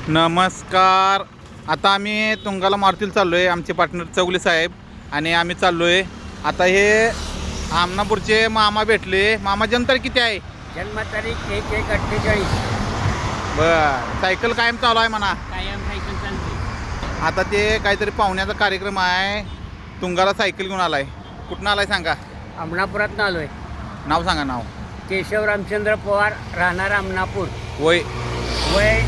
नमस्कार. आता आम्ही तुंगाला मारुतीला चाललो आहे. आमचे पार्टनर चौगले साहेब आणि आम्ही चाललो आहे. आता हे आमनापूरचे मामा भेटले. मामा जन्मतारीख किती आहे? जन्मतारीख 1/1/48. बरं. सायकल कायम चालू आहे म्हणा. कायम सायकल चालते. आता ते काहीतरी पाहुण्याचा कार्यक्रम आहे. तुंगाला सायकल घेऊन आलाय. कुठून आलाय सांगा? अमनापुरात आलोय. नाव सांगा. नाव केशव रामचंद्र पवार, राहणार अमनापूर. वय वय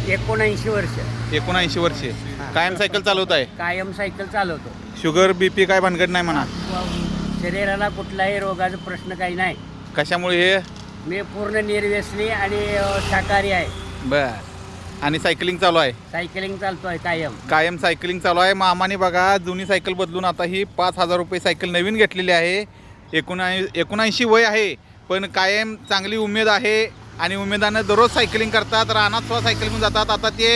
79 वर्ष. 79 वर्षे. कायम सायकल चालवत आहे. कायम सायकल चालवतो. शुगर बीपी काय भानगड नाही म्हणा. शरीराला कुठलाही रोगाचा प्रश्न काही नाही. कशामुळे हे? मी पूर्ण निर्व्यसनी आणि शाकाहारी आहे. बर. आणि सायकलिंग चालू आहे. सायकलिंग चालतोय कायम. कायम सायकलिंग चालू आहे. मामाने बघा जुनी सायकल बदलून आता ही 5,000 रुपये सायकल नवीन घेतलेली आहे. 79 वय आहे, पण कायम चांगली उमेद आहे आणि उमेदानं दररोज सायकलिंग करतात. रानात सुद्धा सायकल घेऊन जातात. आता ते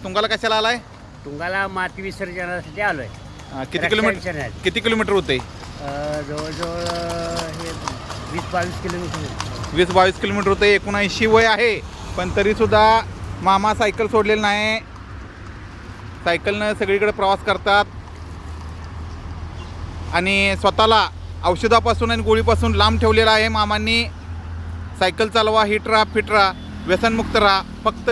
तुंगाला कशाला आलाय? तुंगाला माती विसर्जनासाठी आलोय. किती किलोमीटर होते? जवळजवळ हे 20-22 किलोमीटर. 20-22 किलोमीटर होते. 79 वय आहे, पण तरीसुद्धा मामा सायकल सोडलेली नाही. सायकलनं सगळीकडे प्रवास करतात आणि स्वतःला औषधापासून आणि गोळीपासून लांब ठेवलेला आहे. मामांनी सायकल चालवा, हिट राहा, फिट राहा, व्यसनमुक्त राहा. फक्त